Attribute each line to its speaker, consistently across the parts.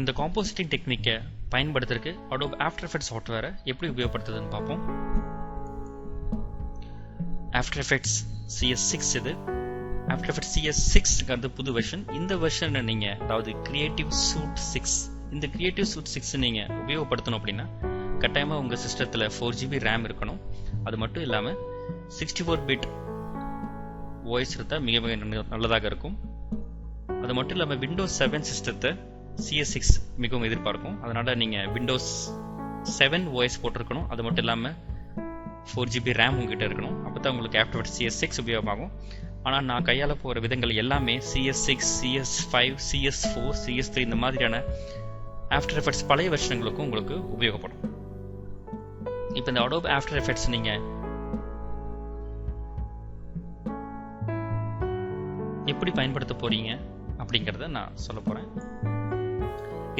Speaker 1: இந்த காம்போசிட்டிங் டெக்னிக்கை பயன்படுத்துறதுக்கு Adobe After Effects சாஃப்ட்வேரை எப்படி உபயோகப்படுத்துறதுன்னு பார்ப்போம். After Effects CS6 இது. After Effects CS6 வந்து புது வெர்ஷன். இந்த வெர்ஷனை நீங்க அதாவது Creative Suite 6 இந்த Creative Suite 6 நீங்க உபயோகப்படுத்தணும் அப்படின்னா கட்டாயமா உங்க சிஸ்டத்துல 4GB RAM இருக்கணும். அது மட்டும் இல்லாம 64 பிட் வாய்ஸ் இருந்தா மிக மிக நல்லதாக இருக்கும். அது மட்டும் இல்லாம Windows 7 சிஸ்டத்தை CS6 மிகவும் எதிர்பார்க்கும். அதனால நீங்க Windows 7 OS போட்டிருக்கணும். அது மட்டும் இல்லாம 4GB RAM உங்ககிட்ட இருக்கணும். அப்பதான் உங்களுக்கு After Effects CS6 உபயோகமாகும். ஆனா நான் கையாள போற விதங்கள் எல்லாமே CS6, CS5, CS4, CS3 இந்த மாதிரியான After Effects பழைய வெர்ஷன்களுக்கும் உங்களுக்கு உபயோகப்படும். இப்போ இந்த Adobe After Effects நீங்க எப்படி பயன்படுத்த போறீங்க அப்படிங்கறத நான் சொல்ல போறேன்.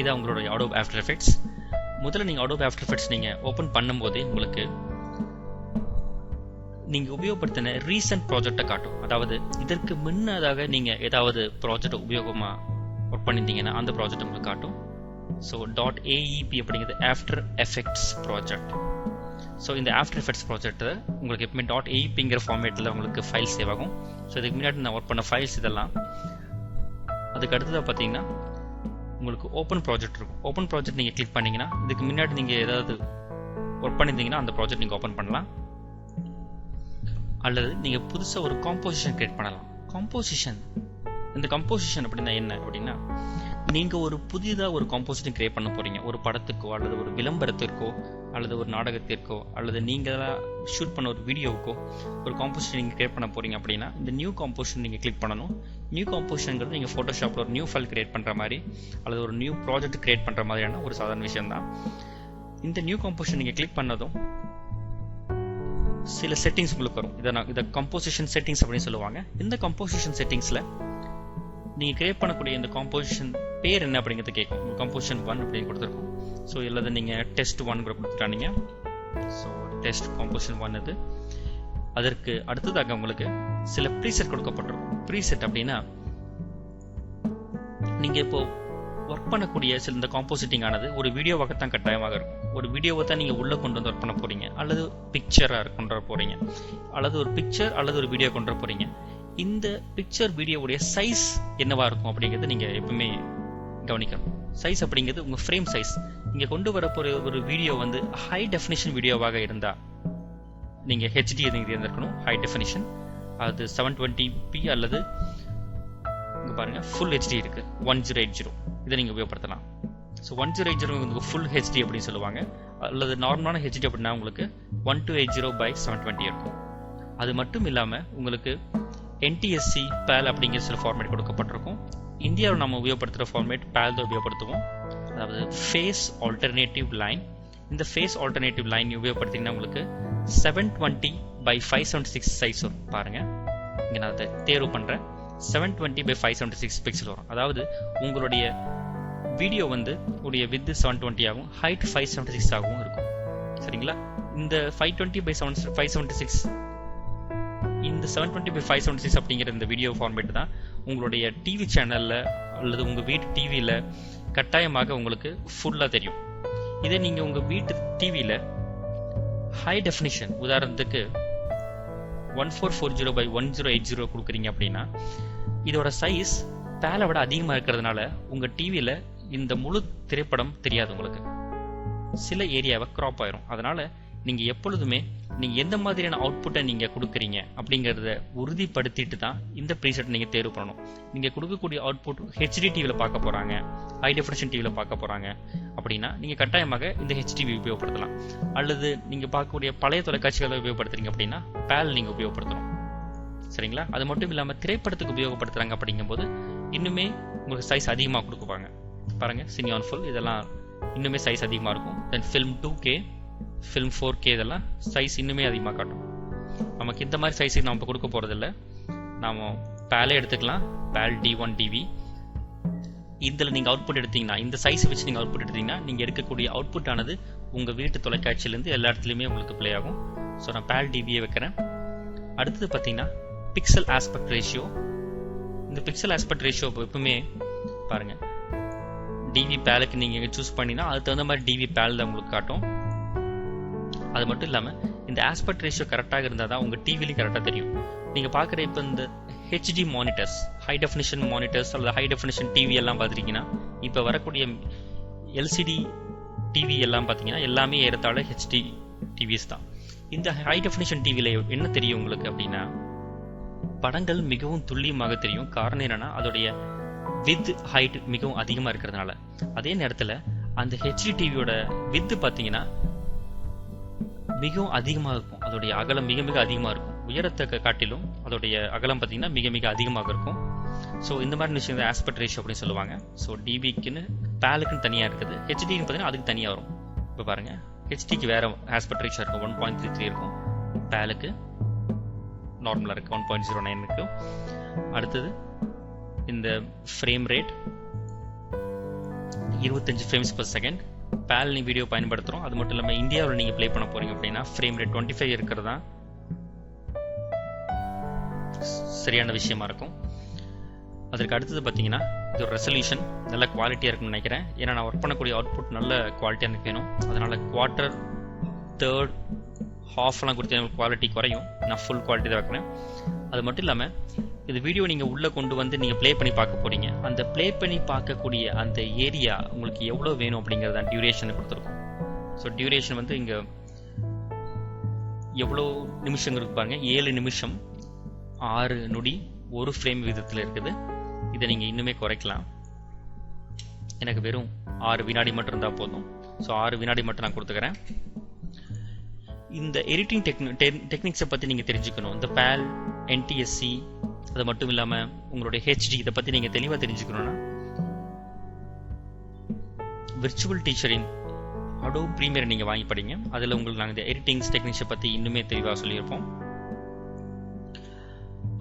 Speaker 1: இது உங்களுடைய Adobe After Effects. முதல்ல நீங்க Adobe After Effects நீங்க ஓபன் பண்ணும்போதே உங்களுக்கு நீங்க உபயோகப்படுத்தின ரீசன்ட் ப்ராஜெக்ட்டை காட்டும். அதாவது இதற்கு முன்னதாக நீங்க ஏதாவது ப்ராஜெக்ட் உபயோகமா ஒர்க் பண்ணிருந்தீங்கன்னா அந்த ப்ராஜெக்ட் உங்களுக்கு காட்டும். ஸோ .aep அப்படிங்கிறது ஆஃப்டர் எஃபெக்ட்ஸ் ப்ராஜெக்ட். ஸோ இந்த ஆஃப்டர் எஃபெக்ட்ஸ் ப்ராஜெக்ட் உங்களுக்கு எப்பவுமே .aepங்கிற ஃபார்மேட்டில் உங்களுக்கு ஃபைல் சேவ் ஆகும். ஸோ இதுக்கு முன்னாடி நான் ஒர்க் பண்ண ஃபைல்ஸ் இதெல்லாம். அதுக்கு அடுத்ததாக பார்த்தீங்கன்னா உங்களுக்கு ஓப்பன் ப்ராஜெக்ட் இருக்கும். ஓப்பன் ப்ராஜெக்ட் நீங்கள் கிளிக் பண்ணீங்கன்னா இதுக்கு முன்னாடி நீங்கள் ஏதாவது ஒர்க் பண்ணியிருந்தீங்கன்னா அந்த ப்ராஜெக்ட் நீங்கள் ஓப்பன் பண்ணலாம். அல்லது நீங்கள் புதுசாக ஒரு காம்போசிஷன் கிரியேட் பண்ணலாம். இந்த கம்போசிஷன் அப்படின்னா என்ன அப்படின்னா நீங்கள் ஒரு புதிதாக ஒரு காம்போசிஷன் கிரியேட் பண்ண போறீங்க. ஒரு படத்துக்கோ அல்லது ஒரு விளம்பரத்திற்கோ அல்லது ஒரு நாடகத்திற்கோ அல்லது நீங்களா ஷூட் பண்ண ஒரு வீடியோவுக்கோ ஒரு காம்போசிஷன் நீங்கள் கிரியேட் பண்ண போறீங்க அப்படின்னா இந்த நியூ காம்போசிஷன் நீங்கள் கிளிக் பண்ணணும். நியூ காம்போசிஷன்ங்கிறது நீங்கள் ஃபோட்டோஷாப்பில் ஒரு நியூ ஃபைல் கிரியேட் பண்ணுற மாதிரி அல்லது ஒரு நியூ ப்ராஜெக்ட் கிரியேட் பண்ணுற மாதிரியான ஒரு சாதாரண விஷயம் தான். இந்த நியூ காம்போசிஷன் நீங்கள் கிளிக் பண்ணதும் சில செட்டிங்ஸ் உங்களுக்கு வரும். இதை கம்போசிஷன் செட்டிங்ஸ் அப்படின்னு சொல்லுவாங்க. இந்த கம்போசிஷன் செட்டிங்ஸ்ல நீங்க கிரியேட் பண்ணக்கூடிய இந்த காம்போசிஷன் பேர் என்ன அப்படிங்கிறது கேட்கும். கம்போசிஷன் 1 அப்படின்னு கொடுத்துருக்கோம். ஸோ இல்லது நீங்க டெஸ்ட் 1 கூட கொடுத்துட்டாங்க. ஸோ டெஸ்ட் கம்போசிஷன் 1 இது. அதற்கு அடுத்ததாக உங்களுக்கு சில ப்ரீசெட் கொடுக்கப்பட்டிருக்கும். ப்ரீசெட் அப்படின்னா நீங்க இப்போ ஒர்க் பண்ணக்கூடிய சில இந்த காம்போசிட்டிங் ஆனது ஒரு வீடியோவாகத்தான் கட்டாயமாக இருக்கும். ஒரு வீடியோவை தான் நீங்க உள்ள கொண்டு வந்து ஒர்க் பண்ண போறீங்க அல்லது பிக்சரா கொண்டு வர போறீங்க அல்லது ஒரு பிக்சர் அல்லது ஒரு வீடியோ கொண்டு வர போறீங்க. இந்த பிக்சர் வீடியோவுடைய சைஸ் என்னவா இருக்கும் அப்படிங்கிறது நீங்க எப்பவுமே கவனிக்கணும். சைஸ் அப்படிங்கிறது உங்க ஃப்ரேம் சைஸ். நீங்க கொண்டு வர போற ஒரு வீடியோ வந்து ஹை டெஃபினிஷன் வீடியோவாக இருந்தா நீங்க HD தேர்ந்தெடுக்கணும். ஹை டெஃபினிஷன் அது 720p அல்லது இங்க பாருங்க ஃபுல் HD இருக்கு 1080 இதை நீங்க உபயோகப்படுத்தலாம். ஸோ 1080 உங்களுக்கு ஃபுல் HD அப்படின்னு சொல்லுவாங்க. அல்லது நார்மலான HD அப்படின்னா உங்களுக்கு 1280/720 இருக்கும். அது மட்டும் இல்லாம உங்களுக்கு NTSC PAL அப்படிங்கிற சில ஃபார்மேட் கொடுக்கப்பட்டிருக்கும். இந்தியாவில் நம்ம உபயோகப்படுத்துகிற ஃபார்மேட் PAL தான் உபயோகப்படுத்துவோம். அதாவது ஃபேஸ் ஆல்டர்னேட்டிவ் லைன். இந்த ஃபேஸ் ஆல்டர்னேட்டிவ் லைன் உபயோகப்படுத்திங்கன்னா உங்களுக்கு 720/576 சைஸ் வரும். பாருங்க இங்க நான் அதை தேர்வு பண்றேன். 720/576 பிக்சல் வரும். அதாவது உங்களுடைய வீடியோ வந்து உடைய வித் 720 ஆகும், ஹைட் 576 ஆகவும் இருக்கும். சரிங்களா? இந்த 520/576 இந்த 720/576 அப்படிங்கிற இந்த வீடியோ ஃபார்மேட் தான் உங்களுடைய டிவி சேனல்ல அல்லது உங்க வீட்டு டிவியில கட்டாயமாக உங்களுக்கு ஃபுல்லா தெரியும். இதே நீங்க உங்க வீட்டு டிவியில ஹை டெஃபினிஷன் உதாரணத்துக்கு 1440/1080 கொடுக்குறீங்க அப்படின்னா இதோட சைஸ் பேலை விட அதிகமா இருக்கிறதுனால உங்க டிவியில இந்த முழு திரைப்படம் தெரியாது. உங்களுக்கு சில ஏரியாவை கிராப் ஆயிரும். அதனால நீங்க எப்பொழுதுமே நீங்க எந்த மாதிரியான அவுட்புட்டை நீங்க கொடுக்குறீங்க அப்படிங்கறத உறுதிப்படுத்திட்டு தான் இந்த ப்ரீசெட் நீங்க தேர்வு பண்ணணும். நீங்க கொடுக்கக்கூடிய அவுட்புட் HD டிவில பார்க்க போறாங்க, ஹை டெஃபினிஷன் டிவில பார்க்க போறாங்க அப்படின்னா நீங்க கட்டாயமாக இந்த HDTV உபயோகப்படுத்தலாம். அல்லது நீங்க பார்க்கக்கூடிய பழைய தொலைக்காட்சிகளை உபயோகப்படுத்துறீங்க அப்படின்னா PAL நீங்க உபயோகப்படுத்தணும். சரிங்களா? அது மட்டும் இல்லாம திரைப்படத்துக்கு உபயோகப்படுத்துறாங்க அப்படிங்கும்போது இன்னுமே உங்களுக்கு சைஸ் அதிகமாக கொடுக்குவாங்க. பாருங்க சினியான் ஃபுல் இதெல்லாம் இன்னுமே சைஸ் அதிகமாக இருக்கும். தென் ஃபிலிம் 2K, ஃபிலிம் 4K இதெல்லாம் சைஸ் இன்னுமே அதிகமாக காட்டும். நமக்கு இந்த மாதிரி சைஸுக்கு நம்ம கொடுக்க போறது இல்லை. நாம PAL எடுத்துக்கலாம். PAL D1 DV. இதில் நீங்க அவுட்புட் எடுத்தீங்கன்னா இந்த சைஸ் வச்சு நீங்க அவுட்புட் எடுத்தீங்கன்னா நீங்க எடுக்கக்கூடிய அவுட்புட் ஆனது உங்க வீட்டு தொலைக்காட்சியிலிருந்து எல்லா இடத்துலையுமே உங்களுக்கு பிளே ஆகும். ஸோ நான் PAL DV வைக்கிறேன். அடுத்தது பார்த்தீங்கன்னா பிக்சல் ஆஸ்பெக்ட் ரேஷியோ. இந்த பிக்சல் ஆஸ்பெக்ட் ரேஷியோ எப்பவுமே பாருங்க டிவி பேலுக்கு நீங்கள் சூஸ் பண்ணினா அதுக்கு தகுந்த மாதிரி டிவி பேல் தான் உங்களுக்கு காட்டும். அது மட்டும் இல்லாமல் இந்த ஆஸ்பெக்ட் ரேஷியோ கரெக்டாக இருந்தால் தான் உங்கள் டிவிலையும் கரெக்டாக தெரியும். நீங்கள் பார்க்குற இப்போ இந்த HD monitors, high definition monitors அல்லது ஹை டெஃபினிஷன் டிவி எல்லாம் பார்த்துருக்கீங்கன்னா, இப்போ வரக்கூடிய எல்சிடி டிவி எல்லாம் பார்த்தீங்கன்னா எல்லாமே ஏறத்தாழ ஹெச்டி டிவிஸ் தான். இந்த ஹை டெஃபினிஷன் டிவியில் என்ன தெரியும் உங்களுக்கு அப்படின்னா, படங்கள் மிகவும் துல்லியமாக தெரியும். காரணம் என்னன்னா அதோடைய வித் ஹைட் மிகவும் அதிகமாக இருக்கிறதுனால. அதே நேரத்தில் அந்த ஹெச்டி டிவியோட வித் பார்த்தீங்கன்னா மிகவும் அதிகமாக இருக்கும். அதோடைய அகலம் மிக மிக அதிகமாக இருக்கும். உயரத்தை காட்டிலும் அதோடைய அகலம் பார்த்தீங்கன்னா மிக மிக அதிகமாக இருக்கும். ஸோ இந்த மாதிரி விஷயம் ஆஸ்பெக்ட் ரேஷியோ அப்படின்னு சொல்லுவாங்க. ஸோ டிபிக்குன்னு பேலுக்குன்னு தனியாக இருக்குது, ஹெச்டிக்கு பார்த்தீங்கன்னா அதுக்கு தனியாக வரும். இப்போ பாருங்க, ஹெச்டிக்கு வேற ஆஸ்பெக்ட் ரேஷியோ இருக்கும், 1.33 இருக்கும். பேலுக்கு நார்மலாக இருக்குது, 1.09 இருக்கு. அடுத்தது இந்த frame rate 25 frames per second. பேல் நீ வீடியோ பயன்படுத்துகிறோம். அது மட்டும் இல்லாமல் இந்தியாவில் நீங்கள் ப்ளே பண்ண போறீங்க அப்படின்னா ஃப்ரேம் ரேட் 25 இருக்கிறது தான் சரியான விஷயமா இருக்கும். அதற்கு அடுத்தது பார்த்தீங்கன்னா இது ஒரு ரெசல்யூஷன் நல்ல குவாலிட்டியாக இருக்குன்னு நினைக்கிறேன். ஏன்னா நான் ஒர்க் பண்ணக்கூடிய அவுட்புட் நல்ல குவாலிட்டியாக எனக்கு வேணும். அதனால குவார்ட்டர், தேர்ட், ஹாஃப்லாம் கொடுத்து எனக்கு குவாலிட்டி குறையும். நான் ஃபுல் குவாலிட்டி தான் வைக்கிறேன். அது மட்டும் இல்லாமல் இது வீடியோ நீங்கள் உள்ளே கொண்டு வந்து நீங்கள் ப்ளே பண்ணி பார்க்க போறீங்க. அந்த ப்ளே பண்ணி பார்க்கக்கூடிய அந்த ஏரியா உங்களுக்கு எவ்வளோ வேணும் அப்படிங்கிறத டியூரேஷனை கொடுத்துருக்கோம். ஸோ டியூரேஷன் வந்து இங்கே எவ்வளோ நிமிஷங்கள் இருக்கு பாருங்க, 7 நிமிஷம் 6 நொடி 1 ஃப்ரேம் விதத்தில் இருக்குது. இதை நீங்கள் இன்னுமே குறைக்கலாம். எனக்கு வெறும் 6 வினாடி மட்டும் இருந்தால் போதும். ஸோ 6 வினாடி மட்டும் நான் கொடுத்துக்கிறேன். இந்த எடிட்டிங் டெக்னிக்ஸை பற்றி நீங்கள் தெரிஞ்சுக்கணும். இந்த பேல், என்டிஎஸ்சி, அது மட்டும் இல்லாமல் உங்களுடைய ஹெச்டி இதை பற்றி நீங்கள் தெளிவாக தெரிஞ்சுக்கணும்னா விர்ச்சுவல் டீச்சரின் அடோப் ப்ரீமியர் நீங்கள் வாங்கி படிங்க. அதில் உங்களுக்கு நாங்கள் இந்த எடிட்டிங்ஸ் டெக்னிக்ஸை பற்றி இன்னுமே தெளிவாக சொல்லியிருப்போம்.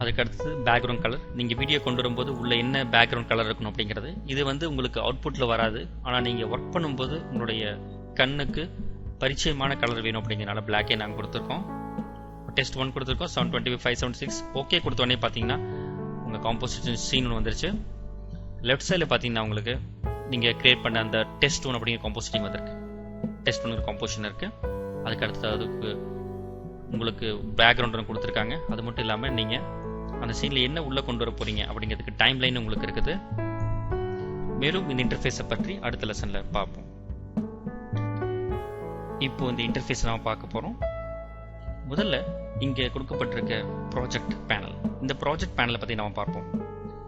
Speaker 1: அதுக்கு அடுத்தது பேக்ரவுண்ட் கலர். நீங்கள் வீடியோ கொண்டு வரும்போது உள்ள என்ன பேக்ரவுண்ட் கலர் இருக்கணும் அப்படிங்கிறது. இது வந்து உங்களுக்கு அவுட்புட்டில் வராது. ஆனால் நீங்கள் ஒர்க் பண்ணும்போது உங்களுடைய கண்ணுக்கு பரிச்சயமான கலர் வேணும் அப்படிங்கிறனால பிளாக்கே நாங்கள் கொடுத்துருக்கோம். டெஸ்ட் 1 கொடுத்துருக்கோம், 720 576. ஓகே கொடுத்தோடனே பார்த்தீங்கன்னா உங்கள் காம்போசிஷன் சீன் ஒன்று வந்துருச்சு. லெஃப்ட் சைடில் பார்த்தீங்கன்னா உங்களுக்கு நீங்கள் கிரியேட் பண்ண அந்த டெஸ்ட் 1 அப்படிங்கிற காம்போசிட்டிங் வந்திருக்கு. டெஸ்ட் 1 காம்போசிஷன் இருக்குது. அதுக்கு அடுத்தது அதுக்கு உங்களுக்கு பேக்ரவுண்ட் ஒன்று கொடுத்துருக்காங்க. அது மட்டும் இல்லாமல் நீங்கள் அந்த சீனில் என்ன உள்ளே கொண்டு வர போகிறீங்க அப்படிங்கிறதுக்கு டைம் லைன் உங்களுக்கு இருக்குது. மேலும் இந்த இன்டர்ஃபேஸை பற்றி அடுத்த லெசனில் பார்ப்போம். இப்போ இந்த இன்டர்ஃபேஸ் நாம் பார்க்க போகிறோம். முதல்ல இங்கே கொடுக்கப்பட்டிருக்க ப்ராஜெக்ட் பேனல். இந்த ப்ராஜெக்ட் பேனலை பற்றி நம்ம பார்ப்போம்.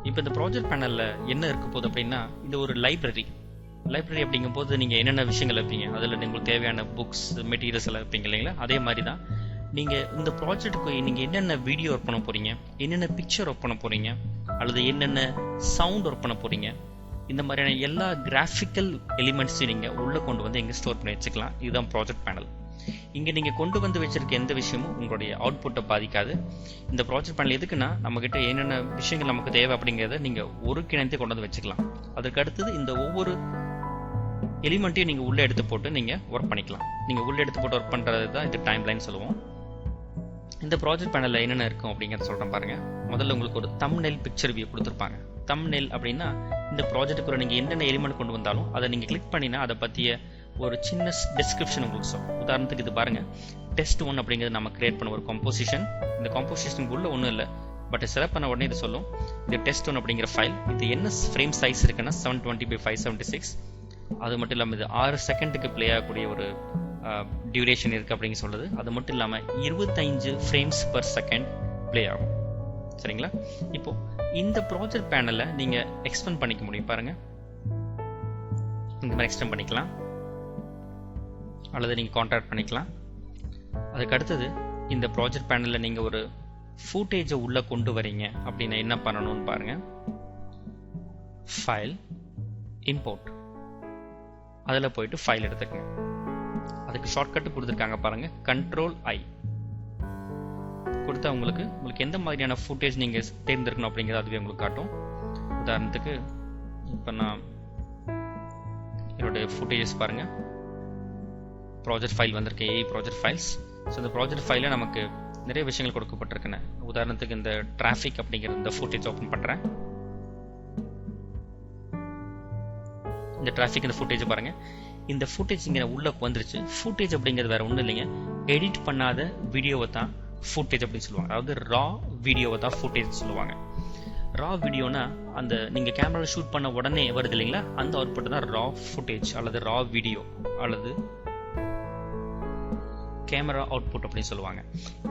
Speaker 1: இப்போ இந்த ப்ராஜெக்ட் பேனலில் என்ன இருக்க போகுது அப்படின்னா, இது ஒரு லைப்ரரி அப்படிங்கும் போது நீங்கள் என்னென்ன விஷயங்கள் வைப்பீங்க, அதில் உங்களுக்கு தேவையான புக்ஸ், மெட்டீரியல்ஸ் எல்லாம் வைப்பீங்க இல்லைங்களா? அதே மாதிரி தான் நீங்கள் இந்த ப்ராஜெக்ட்டுக்கு நீங்கள் என்னென்ன வீடியோ ஒர்க் பண்ண போகிறீங்க, என்னென்ன பிக்சர் ஒர்க் பண்ண போகிறீங்க, அல்லது என்னென்ன சவுண்ட் ஒர்க் பண்ண போகிறீங்க, இந்த மாதிரியான எல்லா கிராஃபிக்கல் எலிமெண்ட்ஸையும் நீங்கள் உள்ளே கொண்டு வந்து எங்கே ஸ்டோர் பண்ணி வச்சுக்கலாம். இதுதான் ப்ராஜெக்ட் பேனல். இங்கே நீங்கள் கொண்டு வந்து வச்சிருக்க எந்த விஷயமும் உங்களுடைய அவுட்புட்டை பாதிக்காது. இந்த ப்ராஜெக்ட் பேனல் எதுக்குன்னா, நம்மகிட்ட என்னென்ன விஷயங்கள் நமக்கு தேவை அப்படிங்கிறத நீங்கள் ஒருங்கிணைந்து கொண்டு வந்து வச்சுக்கலாம். அதுக்கு அடுத்தது இந்த ஒவ்வொரு எலிமெண்ட்டையும் நீங்கள் உள்ளே எடுத்து போட்டு நீங்கள் ஒர்க் பண்ணிக்கலாம். நீங்கள் உள்ளே எடுத்து போட்டு ஒர்க் பண்ணுறது தான் இது டைம் லைன் சொல்லுவோம். இந்த ப்ராஜெக்ட் பேனலில் என்னென்ன இருக்கும் அப்படிங்கிறத சொல்கிறேன் பாருங்க. முதல்ல உங்களுக்கு ஒரு தம்ப்நெயில் பிக்சர் வியூ கொடுத்துருப்பாங்க. தம்ப்நெயில் அப்படின்னா இந்த ப்ராஜெக்ட்டுக்குள்ள நீங்கள் என்னென்ன எலிமெண்ட் கொண்டு வந்தாலும் அதை நீங்கள் கிளிக் பண்ணினா அதை பற்றிய ஒரு சின்ன டிஸ்கிரிப்ஷன் உங்களுக்கு சொல்லும். உதாரணத்துக்கு இது பாருங்க, டெஸ்ட் 1 அப்படிங்கிறது நம்ம கிரியேட் பண்ண ஒரு காம்போசிஷன். இந்த காம்போசிஷனுக்கு உள்ள ஒன்றும் இல்லை, பட் செலக்ட் பண்ண உடனே இது சொல்லும் இது டெஸ்ட் 1 அப்படிங்கிற ஃபைல். இது என்ன ஃப்ரேம் சைஸ் இருக்குன்னா 720 by 576. அது மட்டும் இல்லாமல் இது 6 செகண்டுக்கு ப்ளே ஆகக்கூடிய ஒரு டியூரேஷன் இருக்குது அப்படிங்க சொல்லுது. அது மட்டும் இல்லாமல் 25 ஃப்ரேம்ஸ் per செகண்ட் ப்ளே ஆகும். சரிங்களா? இப்போ இந்த ப்ராஜெக்ட் பேனலை நீங்கள் எக்ஸ்டெண்ட் பண்ணிக்க முடியும் பாருங்க. இந்த மாதிரி எக்ஸ்டெண்ட் பண்ணிக்கலாம், அல்லது நீங்கள் கான்ட்ராக்ட் பண்ணிக்கலாம். அதுக்கு அடுத்தது இந்த ப்ராஜெக்ட் பேனலில் நீங்கள் ஒரு ஃபூட்டேஜை உள்ளே கொண்டு வரீங்க அப்படின்னா என்ன பண்ணணும்னு பாருங்க. ஃபைல், இம்போர்ட், அதில் போயிட்டு ஃபைல் எடுத்துக்கங்க. அதுக்கு ஷார்ட்கட் கொடுத்துருக்காங்க பாருங்க, Ctrl+I கொடுத்தா உங்களுக்கு எந்த மாதிரியான ஃபுட்டேஜ் நீங்கள் தேர்ந்தெடுக்கணும் அப்படிங்கிறது அதுவே உங்களுக்கு காட்டும். உதாரணத்துக்கு இப்போ நான் என்னுடைய ஃபுட்டேஜஸ் பாருங்க, ப்ராஜெக்ட் ஃபைல் வந்திருக்கு, ப்ராஜெக்ட் ஃபைல்ஸ். ஸோ இந்த ப்ராஜெக்ட் ஃபைலில் நமக்கு நிறைய விஷயங்கள் கொடுக்கப்பட்டிருக்குன்னு. உதாரணத்துக்கு இந்த டிராஃபிக் அப்படிங்கிற இந்த ஃபுட்டேஜ் ஓப்பன் பண்ணுறேன். இந்த டிராஃபிக் இந்த ஃபுட்டேஜ் பாருங்க. இந்த ஃபுட்டேஜ் இங்கே உள்ள வந்துருச்சு. ஃபுட்டேஜ் அப்படிங்கிறது வேற ஒன்றும் இல்லைங்க, எடிட் பண்ணாத வீடியோவை தான் ஃபுட்டேஜ் அப்படின்னு சொல்லுவாங்க. அதாவது ரா வீடியோவை தான் ஃபுட்டேஜ் சொல்லுவாங்க. ரா வீடியோனா அந்த நீங்க கேமராவில் ஷூட் பண்ண உடனே வருது இல்லைங்களா, அந்த அவுட்புட் தான் ரா ஃபுட்டேஜ் அல்லது ரா வீடியோ அல்லது கேமரா அவுட்புட் அப்படின்னு சொல்லுவாங்க.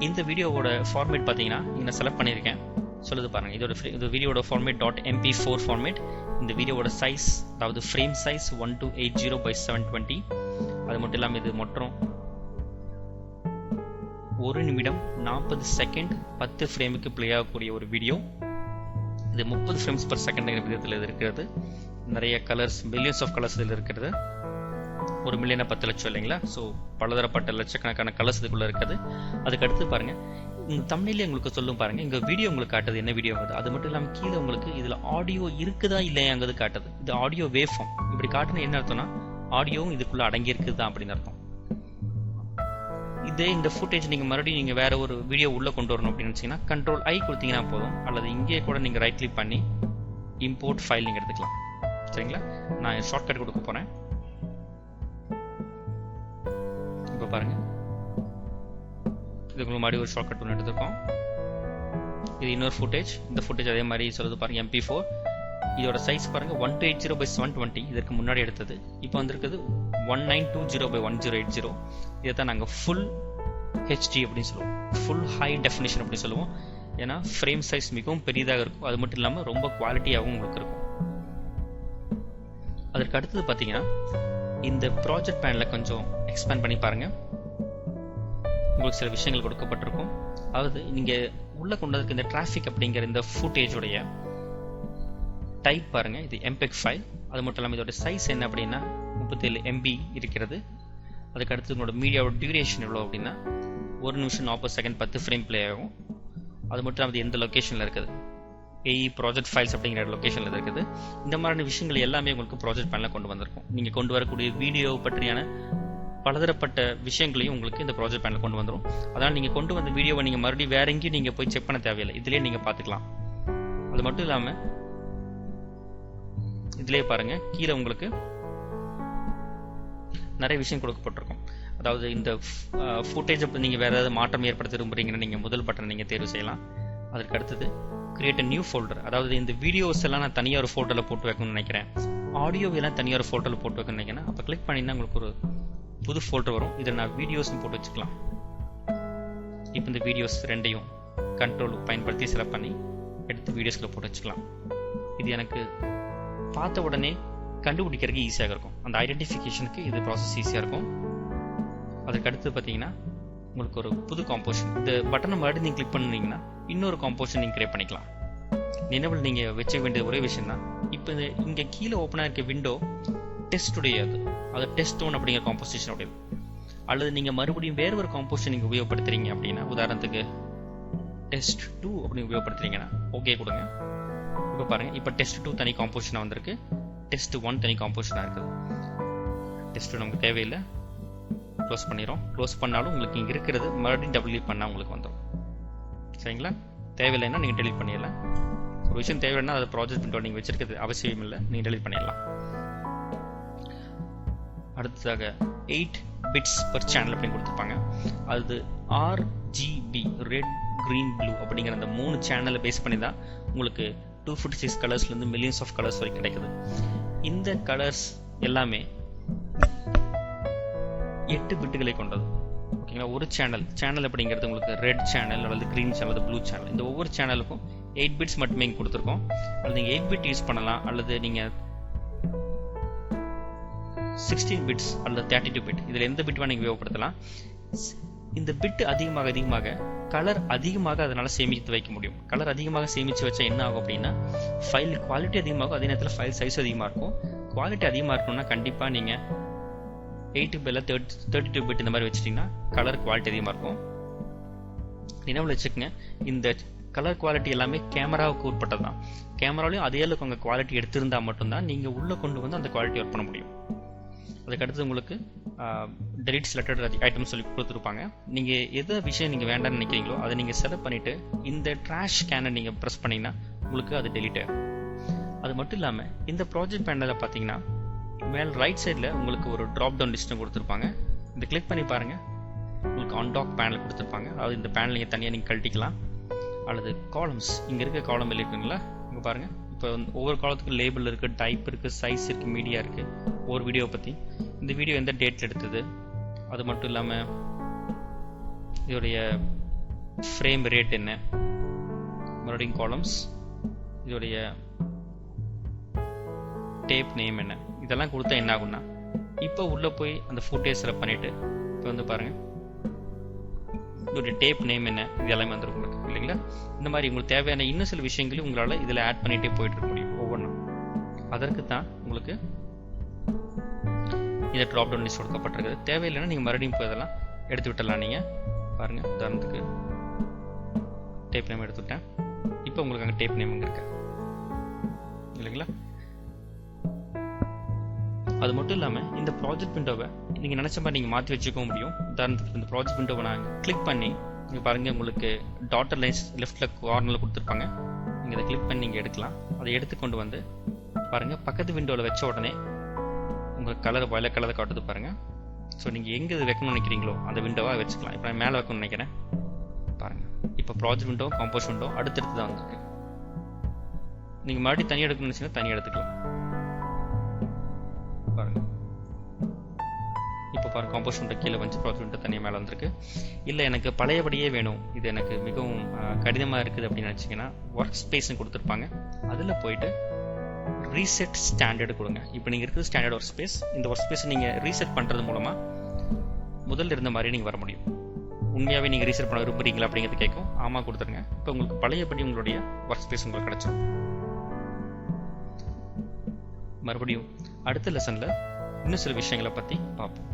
Speaker 1: இந்த வீடியோவோட ஃபார்மேட் பார்த்தீங்கன்னா இங்கே செலக்ட் பண்ணியிருக்கேன், சொல்லுது பாருங்க. இது வீடியோட ஃபார்மேட் .mp4 ஃபார்மேட். இந்த வீடியோவோட சைஸ் அதாவது ஃப்ரேம் சைஸ் 1280 x 720. அது மட்டும் இல்லாமல் இது மொத்தம் 1 நிமிடம் 40 செகண்ட் 10 ஃப்ரேமுக்கு பிளே ஆகக்கூடிய ஒரு வீடியோ. இது 30 ஃப்ரேம்ஸ் பர் செகண்ட் விதத்தில் இது இருக்கிறது. நிறைய கலர்ஸ், மில்லியன்ஸ் ஆஃப் கலர்ஸ் இதில் இருக்கிறது. 1 மில்லியனா 10 லட்சம் இல்லைங்களா. ஸோ பலதரப்பட்ட லட்சக்கணக்கான கலர்ஸ் இதுக்குள்ள இருக்குது. அதுக்கு அடுத்து பாருங்க, இந்த தம்ப்நெயிலே உங்களுக்கு சொல்லும் பாருங்க, இங்க வீடியோ உங்களுக்கு காட்டுது என்ன வீடியோ வருது. அது மட்டும் இல்லாமல் கீழே உங்களுக்கு இதுல ஆடியோ இருக்குதா இல்லையாங்கிறது காட்டுது. இது ஆடியோ வேவ் ஃபார்ம். இப்படி காட்டுனா என்ன அர்த்தம்னா ஆடியோவும் இதுக்குள்ள அடங்கி இருக்குதா அப்படின்னு அர்த்தம். இதே இந்த ஃபுட்டேஜ் நீங்க மறுபடியும் நீங்க வேற ஒரு வீடியோ உள்ள கொண்டு வரணும் அப்படின்னு நினைச்சீங்கன்னா Ctrl+I கொடுத்தீங்கன்னா போதும், அல்லது இங்கே கூட நீங்க ரைட் கிளிக் பண்ணி இம்போர்ட் ஃபைல் நீங்க எடுத்துக்கலாம். சரிங்களா. நான் ஷார்ட்கட் கொடுக்க போறேன். இப்போ பாருங்க, இதுக்கு மறுபடியும் ஒரு ஷார்ட்கட் ஒன்று எடுத்துருக்கோம். இது இன்னொரு ஃபுட்டேஜ். இந்த ஃபுட்டேஜ் அதே மாதிரி சொல்லுது பாருங்க, MP4. இதோட சைஸ் பாருங்க 1280 by 720. இதற்கு முன்னாடி எடுத்தது. இப்போ வந்திருக்குது 1920 by 1080. இதை தான் நாங்கள் ஃபுல் ஹெச்டி அப்படின்னு சொல்லுவோம், ஃபுல் ஹை டெஃபினிஷன் அப்படின்னு சொல்லுவோம். ஏன்னா ஃப்ரேம் சைஸ் மிகவும் பெரியதாக இருக்கும். அது மட்டும் இல்லாமல் ரொம்ப குவாலிட்டியாகவும் உங்களுக்கு இருக்கும். அதற்கு அடுத்தது பார்த்தீங்கன்னா இந்த ப்ராஜெக்ட் பேனில் கொஞ்சம் எக்ஸ்பேண்ட் பண்ணி பாருங்க. உங்களுக்கு சில விஷயங்கள் கொடுக்கப்பட்டிருக்கும். அதாவது நீங்க உள்ள கொண்டதுக்கு இந்த டிராஃபிக் அப்படிங்கிற இந்த ஃபுட்டேஜோடைய டைப் பாருங்க, இது MPEG ஃபைல். அது மட்டும் இல்லாமல் இதோட சைஸ் என்ன அப்படின்னா 37 MB இருக்கிறது. அதுக்கு அடுத்து உங்களோட மீடியாவோட டியூரேஷன் எவ்வளோ அப்படின்னா 1 நிமிஷம் 40 செகண்ட் 10 ஃப்ரேம் பிளே ஆகும். அது மட்டும் இல்லாமல் எந்த லொக்கேஷனில் இருக்குது, AE ப்ராஜெக்ட் ஃபைல்ஸ் அப்படிங்கிற லொக்கேஷனில் இருக்குது. இந்த மாதிரியான விஷயங்கள் எல்லாமே உங்களுக்கு ப்ராஜெக்ட் பேனில் கொண்டு வந்திருக்கும். நீங்கள் கொண்டு வரக்கூடிய வீடியோ பற்றியான பலதரப்பட்ட விஷயங்களையும் உங்களுக்கு இந்த ப்ராஜெக்ட் பேனில் கொண்டு வந்துடும். அதனால் நீங்கள் கொண்டு வந்த வீடியோவை நீங்கள் மறுபடியும் வேற எங்கேயும் நீங்கள் போய் செக் பண்ண தேவையில்லை, இதிலே நீங்கள் பார்த்துக்கலாம். அது மட்டும் இல்லாமல் இதிலே பாருங்க, கீழே உங்களுக்கு நிறைய விஷயம் கொடுக்கப்பட்டிருக்கும். அதாவது இந்த ஃபுட்டேஜ் நீங்கள் வேற ஏதாவது மாற்றம் ஏற்படுத்த விரும்புறீங்கன்னா நீங்கள் முதல் பட்டனை நீங்கள் தேர்வு செய்யலாம். அதற்கு அடுத்தது கிரியேட் நியூ ஃபோல்டர். அதாவது இந்த வீடியோஸ் எல்லாம் நான் தனியாக ஒரு ஃபோல்டரில் போட்டு வைக்கணும்னு நினைக்கிறேன், ஆடியோ எல்லாம் தனியாக ஒரு ஃபோல்டரில் போட்டு வைக்கணும்னு நினைக்கிறேன். அப்போ கிளிக் பண்ணிங்கன்னா உங்களுக்கு ஒரு புது ஃபோல்டர் வரும். இதில் நான் வீடியோஸும் போட்டு வச்சுக்கலாம். இப்போ இந்த வீடியோஸ் ரெண்டையும் கண்ட்ரோல் பயன்படுத்தி செலக்ட் பண்ணி எடுத்து வீடியோஸ்ல போட்டு வச்சுக்கலாம். இது எனக்கு பார்த்த உடனே கண்டுபிடிக்கிறதுக்கு ஈஸியாக இருக்கும். அந்த ஐடென்டிஃபிகேஷனுக்கு இது ப்ராசஸ் ஈஸியாக இருக்கும். அதுக்கு அடுத்து பார்த்தீங்கன்னா உங்களுக்கு ஒரு புது காம்போசிஷன். இந்த பட்டனை மறுபடியும் நீங்கள் கிளிக் பண்ணீங்கன்னா இன்னொரு காம்போசிஷன் நீங்கள் கிரியேட் பண்ணிக்கலாம். நினைவில் நீங்கள் வச்சுக்க வேண்டிய ஒரே விஷயம் தான், இப்போ இங்கே கீழே ஓப்பனாக இருக்க விண்டோ டெஸ்டுடையது, அது டெஸ்ட் 1 அப்படிங்கிற காம்போசிஷன் உடையது. அல்லது நீங்கள் மறுபடியும் வேறு ஒரு காம்போசிஷன் நீங்கள் உபயோகப்படுத்துறீங்க அப்படின்னா, உதாரணத்துக்கு டெஸ்ட் 2 அப்படி உபயோகப்படுத்துறீங்கன்னா ஓகே கொடுங்க. இப்போ பாருங்க, இப்போ டெஸ்ட் 2 தனி காம்போசிஷனாக வந்திருக்கு, டெஸ்ட் 1 தனி காம்போசிஷனாக இருக்குது. டெஸ்ட் 2 நமக்கு தேவையில்லை, க்ளோஸ் பண்ணிடுறோம். க்ளோஸ் பண்ணாலும் உங்களுக்கு இங்கே இருக்கிறது மறுபடியும் டெலிட் பண்ணால் உங்களுக்கு வந்துடும். சரிங்களா. தேவையில்லைன்னா நீங்கள் டெலிட் பண்ணிடலாம். ஒரு விஷயம் தேவைன்னா அது ப்ராஜெக்ட் விண்டோ நீங்கள் வச்சிருக்கிறது அவசியம் இல்லை, நீங்கள் டெலிட் பண்ணிடலாம். அடுத்ததாக 8 bits per channel அப்படின்னு கொடுத்துருப்பாங்க. அது RGB ரெட் கிரீன் ப்ளூ அப்படிங்கிற அந்த 3 சேனலை பேஸ் பண்ணி தான் உங்களுக்கு 256 கலர்ஸ்லேருந்து மில்லியன்ஸ் ஆஃப் கலர்ஸ் வரைக்கும் கிடைக்குது. இந்த கலர்ஸ் எல்லாமே 8 பிட்டுகளை கொண்டது. ஓகேங்களா. ஒரு சேனல் அப்படிங்கிறது உங்களுக்கு ரெட் சேனல் அல்லது கிரீன் சேனல் அல்லது ப்ளூ சேனல். இந்த ஒவ்வொரு சேனலுக்கும் 8 bits மட்டுமே இங்கே கொடுத்துருக்கோம். அல்லது நீங்கள் 8 bit யூஸ் பண்ணலாம், அல்லது நீங்கள் 16 bits அல்லது 32 bit, இதில் எந்த பிட் நீங்கள் உபயோகப்படுத்தலாம். இந்த பிட் அதிகமாக கலர் அதிகமாக அதனால சேமித்து வைக்க முடியும். கலர் அதிகமாக சேமித்து வச்சா என்ன ஆகும் அப்படின்னா ஃபைல் குவாலிட்டி அதிகமாகும், அதே நேரத்தில் ஃபைல் சைஸ் அதிகமாக இருக்கும். குவாலிட்டி அதிகமாக இருக்கணும்னா கண்டிப்பாக நீங்கள் 8 bit 32 bit இந்த மாதிரி வச்சிட்டிங்கன்னா கலர் குவாலிட்டி அதிகமாக இருக்கும். நினைவில் வச்சுக்கோங்க, இந்த கலர் குவாலிட்டி எல்லாமே கேமராவுக்கு உட்பட்டது தான். கேமராலையும் அதே அளவுக்கு உங்கள் குவாலிட்டி எடுத்திருந்தால் மட்டும்தான் நீங்கள் உள்ளே கொண்டு வந்து அந்த குவாலிட்டி ஒர்க் பண்ண முடியும். அதுக்கடுத்து உங்களுக்கு டெலிட் செலக்டட் ஐட்டம் சொல்லி கொடுத்துருப்பாங்க. நீங்கள் எதை விஷயம் நீங்கள் வேண்டாம்னு நினைக்கிறீங்களோ அதை நீங்கள் செலக்ட் பண்ணிவிட்டு இந்த ட்ராஷ் கேனை நீங்கள் ப்ரெஸ் பண்ணிங்கன்னா உங்களுக்கு அது டெலிட் ஆகும். அது மட்டும் இல்லாமல் இந்த ப்ராஜெக்ட் பேனலில் பார்த்தீங்கன்னா மேல் ரைட் சைடில் உங்களுக்கு ஒரு ட்ராப் டவுன் லிஸ்ட்டும் கொடுத்துருப்பாங்க. இந்த கிளிக் பண்ணி பாருங்கள், உங்களுக்கு அன்டாக் பேனல் கொடுத்துருப்பாங்க. அதாவது இந்த பேனல் நீங்கள் தனியாக நீங்கள் கழட்டிக்கலாம். அல்லது காலம்ஸ், இங்கே இருக்க காலம் இருக்குங்களா, இங்கே பாருங்கள். இப்போ ஒவ்வொரு காலத்துக்கும் லேபிள் இருக்குது, டைப் இருக்குது, சைஸ் இருக்குது, மீடியா இருக்குது. ஒவ்வொரு வீடியோவை பற்றி, இந்த வீடியோ எந்த டேட்டில் எடுத்தது, அது மட்டும் இல்லாமல் இதோடைய ஃப்ரேம் ரேட் என்ன, மறுபடியும் காலம்ஸ், இதோடைய டேப் நேம் என்ன, இதெல்லாம் கொடுத்தா என்ன ஆகும்னா, இப்போ உள்ளே போய் அந்த ஃபுட்டேஜ் செலக்ட் பண்ணிவிட்டு இப்போ வந்து பாருங்கள் இதோடைய டேப் நேம் என்ன, இது எல்லாமே வந்துருக்கும் உங்களுக்கு இல்லைங்களா. இந்த மாதிரி உங்களுக்கு தேவையான இன்னும் சில விஷயங்களையும் உங்களால் இதில் ஆட் பண்ணிகிட்டே போயிட்டு இருக்க முடியும் ஒவ்வொன்றும். அதற்கு தான் உங்களுக்கு இந்த ட்ராப் டவுன் லிஸ்ட் கொடுக்கப்பட்டிருக்குது. தேவையில்லைன்னா நீங்கள் மறுபடியும் போய் இதெல்லாம் எடுத்து விட்டுடலாம். நீங்கள் பாருங்கள், உதாரணத்துக்கு டேப் நேம் எடுத்துவிட்டேன். இப்போ உங்களுக்கு அங்கே டேப் நேம் அங்கே இருக்கு இல்லைங்களா. அது மட்டும் இல்லாமல் இந்த ப்ராஜெக்ட் விண்டோவை நீங்கள் நினச்ச மாதிரி நீங்கள் மாற்றி வச்சுக்கவும் முடியும். உதாரணத்துக்கு இந்த ப்ராஜெக்ட் விண்டோவை நான் கிளிக் பண்ணி நீங்கள் பாருங்கள், உங்களுக்கு டாட்டர் லைன்ஸ் லெஃப்ட்டில் கார்னரில் கொடுத்துருப்பாங்க. நீங்கள் இதை கிளிக் பண்ணி நீங்கள் எடுக்கலாம். அதை எடுத்து கொண்டு வந்து பாருங்கள், பக்கத்து விண்டோவில் வச்ச உடனே உங்கள் கலர் வயலட் கலரை காட்டுது பாருங்கள். ஸோ நீங்கள் எங்கே இது வைக்கணும்னு நினைக்கிறீங்களோ அந்த விண்டோவாக வச்சுக்கலாம். இப்போ நான் மேலே வைக்கணும்னு நினைக்கிறேன் பாருங்கள். இப்போ ப்ராஜெக்ட் விண்டோ, காம்போஸ் விண்டோ அடுத்தடுத்து தான் வந்துருக்கு. நீங்கள் மறுபடியும் தனியாக எடுக்கணும்னு நினச்சிங்கன்னா தனியாக எடுத்துக்கலாம் பாருங்கள். இப்போ பாருங்கள், காம்போஸ் விண்டோ கீழே வந்து ப்ராஜெக்ட் விண்டோ தனியாக மேலே வந்திருக்கு. இல்லை எனக்கு பழையபடியே வேணும், இது எனக்கு மிகவும் கடினமாக இருக்குது அப்படின்னு நினச்சிங்கன்னா ஒர்க் ஸ்பேஸ்ன்னு கொடுத்துருப்பாங்க. அதில் போயிட்டு ரீசெட் ஸ்டாண்டர்டு கொடுங்க. இப்போ நீங்கள் இருக்கிற ஸ்டாண்டர்ட் ஒர்க் ஸ்பேஸ், இந்த ஒர்க் ஸ்பேஸை நீங்கள் ரீசெட் பண்ணுறது மூலமாக முதல்ல இருந்த மாதிரி நீங்கள் வர முடியும். உண்மையாகவே நீங்கள் ரீசெட் பண்ண விரும்புறீங்களா அப்படிங்கிறது கேட்கும். ஆமாம் கொடுத்துருங்க. இப்போ உங்களுக்கு பழையபடி உங்களுடைய ஒர்க் ஸ்பேஸ் உங்களுக்கு கிடைச்சிடும். மறுபடியும் அடுத்த லெசனில் இன்னும் சில விஷயங்களை பற்றி பார்ப்போம்.